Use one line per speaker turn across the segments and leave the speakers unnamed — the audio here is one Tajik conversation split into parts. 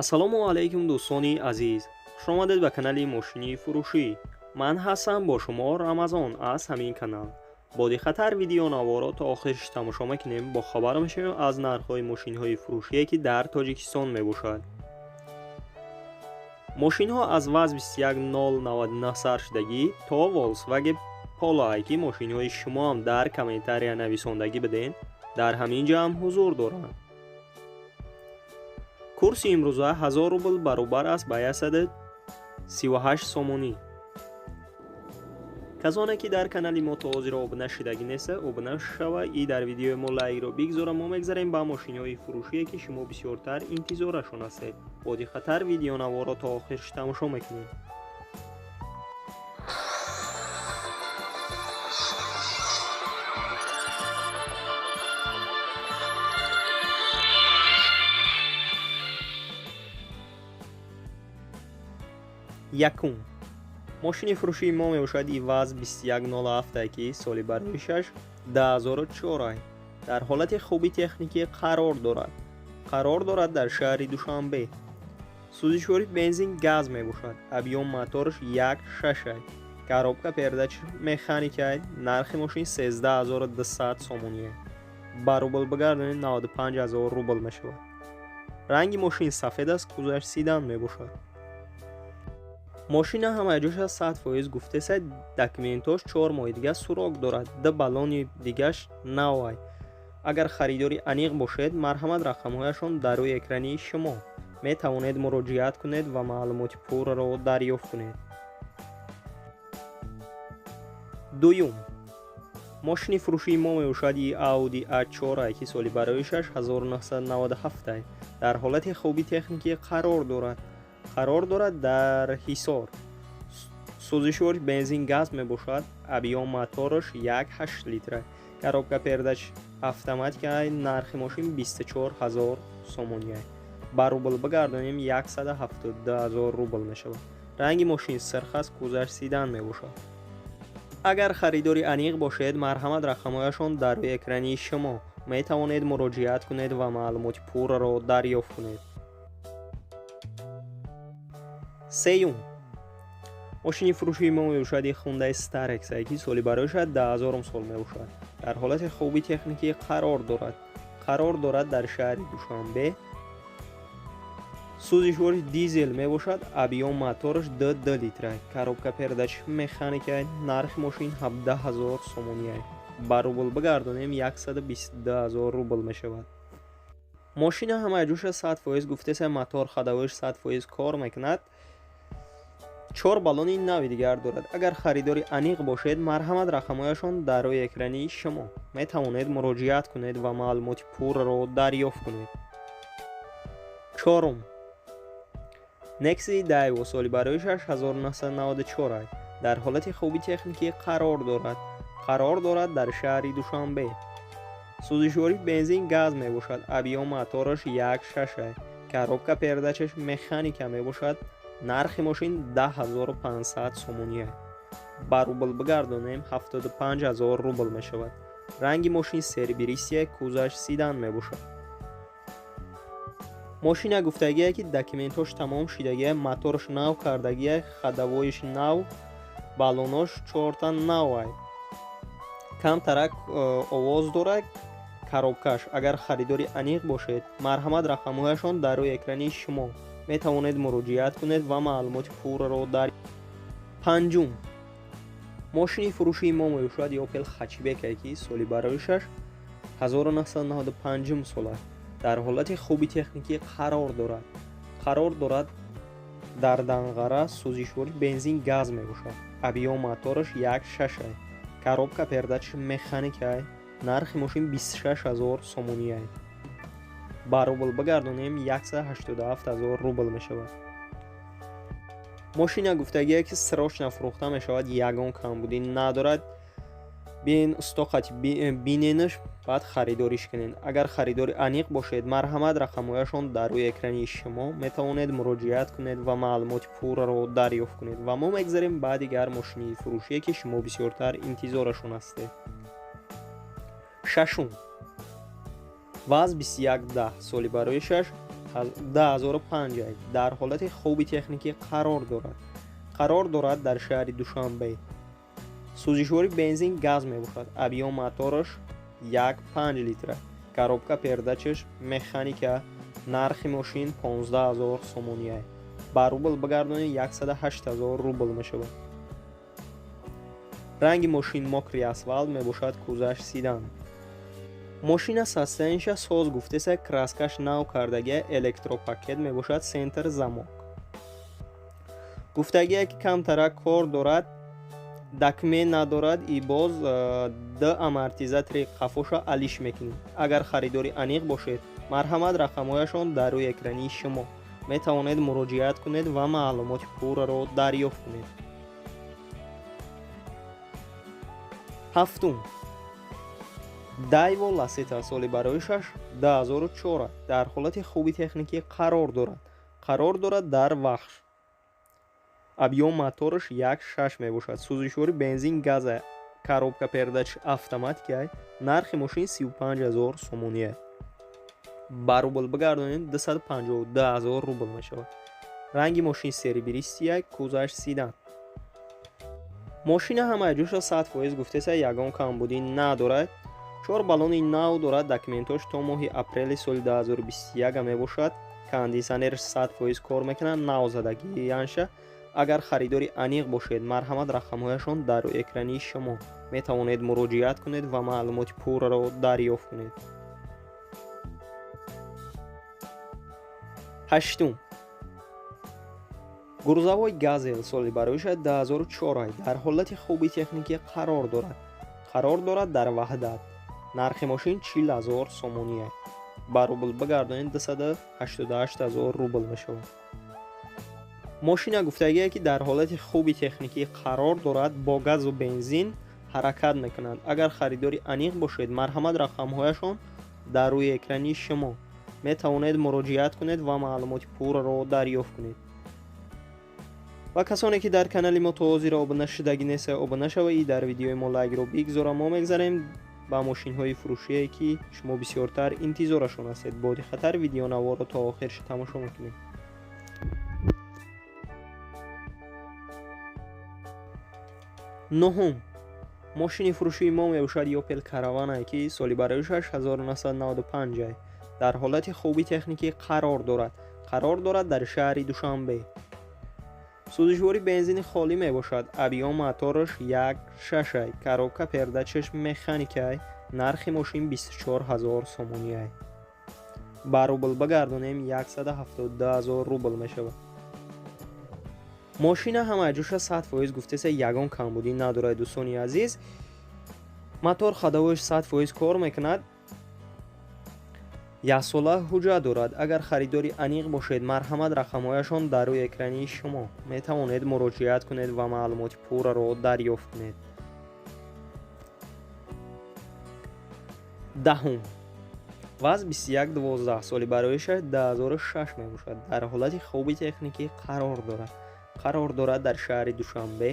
ассалому алайкум дӯстони азиз, хушомадед ба канали мошини фурӯшӣ. Ман ҳастам, бо шумо Рамазон аз ҳамин канал. Боди хатар видеонаворо то охирш тамошо мекунем, бо хабар мешавем аз нархҳои мошинҳои фурӯшие ки дар Тоҷикистон мебошад. мошинҳо аз ВАЗ 21099 сар шудагӣ то Volkswagen Polo ки мошинҳои шумоам дар комментария нависондагӣ биден, дар ҳамин ҷамъ ҳузур доранд. курси имрӯза 1000 рубл баробар аст ба 138 сомонӣ. касоне ки дар канали мо то ҳозир обуна шудагӣ неста, обуна шава и дар видеои мо лайкро бигзора. Мо мегзарем ба мошинҳои фурӯшие ки шумо бисёртар интизорашон ҳастед. боди хатар видеонаворо то охирш тамошо мекунем. якум мошини фурӯшии мо мебошад иваз 2107 ки соли бароишаш 10004 дар ҳолати хуби техникӣ қарор дорад дар шаҳри Душанбе. сӯзишвори бензин газ мебошад. объём мотораш 1.6 коробка передач механика. нархи мошин 13200 сомоние. ба рубл бигардонем 95000 рубл мешавад. ранги мошин сафед аст, кузаш седан мебошад. мошина ҳамаҷоша 100% гуфтеса, документош 4 моҳи дига сурок дорад. да баллони дигаш навай. агар харидори аниқ бошед, марҳамат рақамҳояшон дар рӯи экрани шумо. метавонед муроҷиат кунед ва маълумоти пурраро дарёфт кунед. дуюм мошини фурӯшии мо мебошад Audi A4 ки соли бароишаш 1997 дар ҳолати хуби техникӣ қарор дорад дар ҳисор. сӯзишвори бензин газ мебошад. объём мотораш 1.8 литр. коробка передач автоматика. нархи мошин 24000 сомоние. ба рубл бигардонем 172000 рубл мешавад. ранги мошин сирх аст, кузаш седан мебошад. агар харидори аниқ бошед, марҳамат рақамҳояшон дар рӯи экрани шумо. метавонед муроҷиат кунед ва маълумоти пурраро дарёфт кунед. сеюм мошини фурӯшии мо мебошад Hyundai Starex ки соли бароишад 10000 сол мебошад. дар ҳолати хуби техникӣ қарор дорад дар шаҳри Душанбе. сӯзишвори дизел мебошад. объём мотораш 2 литр. коробка передач механика. нархи мошин 17000 сомоние. ба рубл бигардонем 122000 рубл мешавад. мошина ҳамаҷоша 100% гуфтеса, мотор ходовоиш 100% кор мекунад. 4 баллони нави дигар дорад. агар харидори аниқ бошед, марҳамат рақамҳояшон дар рӯи экрани шумо. метавонед муроҷиат кунед ва маълумоти пурраро дарёфт кунед. чорум Nexi Daewoo соли бароишаш 1994 дар ҳолати хуби техникӣ қарор дорад дар шаҳри Душанбе. сӯзишвори бензин газ мебошад. объём мотораш 1.6. коробка передачаш механика мебошад. нархи мошин 10500 сомоние. ба рубл бигардонем 75000 рубл мешавад. ранги мошин сербирисия, кузаш седан мебошад. мошина гуфтагие ки документош тамом шудагия, моторш нав кардагия, ходовоиш нав, баллонош 4та навай. камтарак овоз дорад. коробкаш агар харидори аниқ бошед, марҳамат рақамҳояшон дар рӯи экрани шумо. метавонед муроҷиат кунед ва маълумоти пурраро дар. панҷум мошини фурӯшии мо мебошад Opel Hatchback ки соли бароишаш 1995 сол аст. дар ҳолати хуби техникӣ қарор дорад дар данғара. сӯзишвори бензин газ мебошад. объём мотораш 1.6. коробка передач механика. нархи мошин 26000 сомоние. ба рубл бигардонем 187000 рубл мешавад. мошина гуфтагие ки срочно фурӯхта мешавад, ягон камбудӣ надорад. биен стоқати биненаш, баъд харидориш кунед. агар харидори аниқ бошед, марҳамат рақамҳояшон дар рӯи экрани шумо. метавонед муроҷиат кунед ва маълумоти пурраро дарёфт кунед. ва мо мегзарем ба дигар мошини фурӯшие ки шумо бисёртар интизорашон ҳастед. шашум ВАЗ 2110 соли бароишаш 10005 дар ҳолати хуби техникӣ қарор дорад дар шаҳри Душанбе. сӯзишвори бензин газ мебошад. объём мотораш 1.5 литр, коробка передачаш механика. нархи мошин 15000 сомония, ба рубл бигардонем 108000 рубл мешавад. ранги мошин мокри асфалт мебошад. кузаш седан. мошина состоянияша соз гуфтеса краскаш нав кардагия электропакет мебошад. сентр замок гуфтагия ки камтарак кор дорад, дакме надорад и боз д амортизатори қафоша алиш мекунем. агар харидори аниқ бошед, марҳамат рақамҳояшон дар рӯи экрани шумо. метавонед муроҷиат кунед ва маълумоти пурраро дарёфт кунед. ҳафтум, Daewoo Lacetti соли бароишаш 2004 дар ҳолати хуби техникӣ қарор дорад дар вахш. объём мотораш 1.6 мебошад. сӯзишвори бензин газа, коробка передачи автоматикай. нархи мошин 35000 сомония, ба рубл бигардонем 252000 рубл мешавад. ранги мошин серебристия, кузаш седан. мошина ҳамаи ҷӯша 100% гуфтеса ягон камбудӣ надорад. 4 баллони нав дорад. документош то моҳи апрели соли 2021 мебошад. кондисионерш 100% кор мекунад. нав задагиянша. агар харидори аниқ бошед, марҳамат рақамҳояшон дар рӯи экрани шумо. метавонед муроҷиат кунед ва маълумоти пурраро дарёфт кунед. ҳаштум, гурзавои газел соли бароишаш 2004 дар ҳолати хуби техникӣ қарор дорад дар ваҳдат. нархи мошин 40000 сомония, ба рубл бигардонем 288000 рубл мешавад. мошина гуфтагие ки дар ҳолати хуби техникӣ қарор дорад, бо газу бензин ҳаракат мекунад. агар харидори аниқ бошед, марҳамат рақамҳояшон дар рӯи экрани шумо. метавонед муроҷиат кунед ва маълумоти пурраро дарёфт кунед. ва касоне ки дар канали мо то ҳозир обуна шудагӣ неста, обуна шаваи дар видеои мо лайкро бигзора. мо мегзарем ба мошинҳои фурӯшие ки шумо бисёртар интизорашон ҳастед. боди хатар видеонаворро то охир тамошо мекунед. нӯҳум, мошини фурӯшии мо мебошад Opel Caravana ки соли бароишаш 1995 дар ҳолати хуби техникӣ қарор дорад дар шаҳри Душанбе. сӯзишвори бензини холӣ мебошад. объём мотораш 1.6, коробка передачаш механикай. нархи мошин 24000 сомония, ба рубл бигардонем 172000 рубл мешавад. мошина ҳамаи ҷӯша 100% гуфтеса ягон камбудӣ надорад. дӯстони азиз, мотор ходовоиш 100% кор мекунад. яксола ҳуҷҷат дорад. агар харидори аниқ бошед, марҳамат рақамҳояшон дар рӯи экрани шумо. метавонед муроҷиат кунед ва маълумоти пурраро дарёфт кунед. даҳум, ВАЗ 2112 соли бароишаш 2006 мебошад. дар ҳолати хуби техникӣ қарор дорад дар шаҳри Душанбе.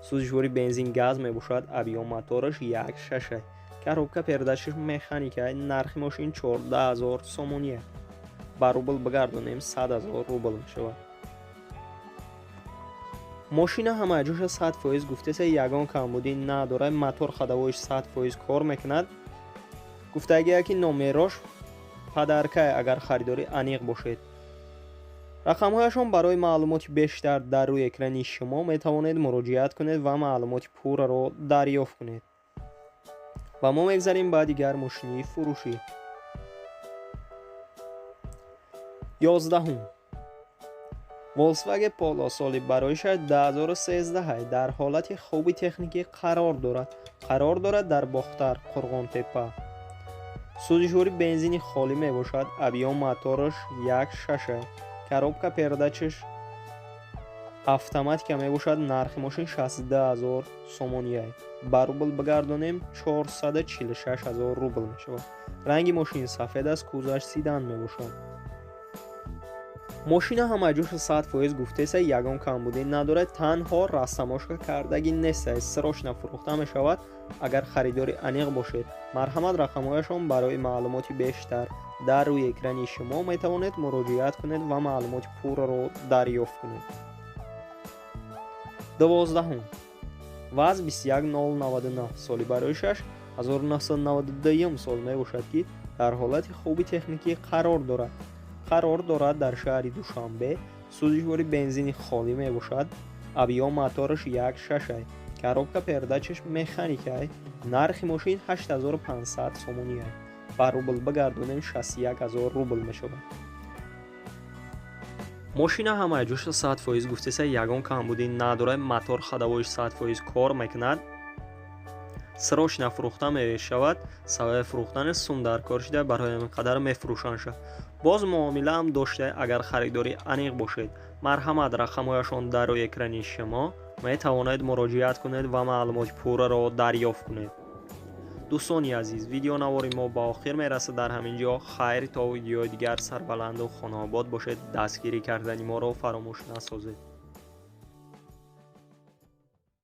сӯзишвори бензин газ мебошад. объём мотораш 1.6, коробка передачаш механика. нархи мошин 14000 сомония, ба рубл бигардонем 100000 рубл мешавад. мошина ҳамаи ҷӯша 100% гуфтеса ягон камбудӣ надорад. мотор ходовоиш 100% кор мекунад. гуфтагия ки номерош падаркай агар харидори аниқ бошед. рақамҳояшон барои маълумоти бештар дар рӯи экрани шумо. метавонед муроҷиат кунед ва маълумоти пурраро дарёфт кунед. ва мо мегзарем ба дигар мошини фурӯшӣ. 11, Volkswagen Polo соли бароишаш 2013 дар ҳолати хуби техникӣ қарор дорад дар Бохтар, Қурғонтепа. сӯзишвори бензини холӣ мебошад. объём мотораш 1.6, коробка передачаш автоматика мебошад. нархи мошин 60000 сомония, ба рубл бигардонем 446000 рубл мешавад. ранги мошин сафед аст. кузаш седан мебошад. мошина ҳамаҷӯш 100% гуфтеса ягон камбудӣ надорад, танҳо расамошка кардагӣ нестааст. срочно фурӯхта мешавад. агар харидори аниқ бошед, марҳамат рақамҳояшон барои маълумоти бештар дар рӯи экрани шумо метавонед муроҷиат кунед ва маълумоти пурраро дарёфт кунед. 12. ваз 21099 соли барои 6 1992 сол мебошад, ки дар ҳолати хуби техникӣ қарор дорад. дар шаҳри Душанбе сӯзишвори бензини холӣ мебошад. авион мотораш 1.6 коробка передачаш механикай. нархи мошин 8500 сомония. ба рубл бигардонем 61000 рубл мешавад. мошина ҳамаҷӯш 100% гуфтеса ягон камбудӣ надорад, мотор ходовоиш 100% кор мекунад. срочно фурӯхта мешавад. сабаби фурӯхтани сум дар кор шуда барои ҳамин қадар мефурӯшанд. боз муомила ҳам дошта. агар харидори аниқ бошед, марҳамат рақамҳояшон дар рӯи экрани шумо метавонед муроҷиат кунед ва маълумоти пурраро дарёфт кунед. дӯстони азиз, видеонавори мо ба охир мерасад. дар ҳамин ҷо хайр, то видеои дигар сарбаланду хонобод бошед. дастгирӣ кардани моро фаромӯш насозед.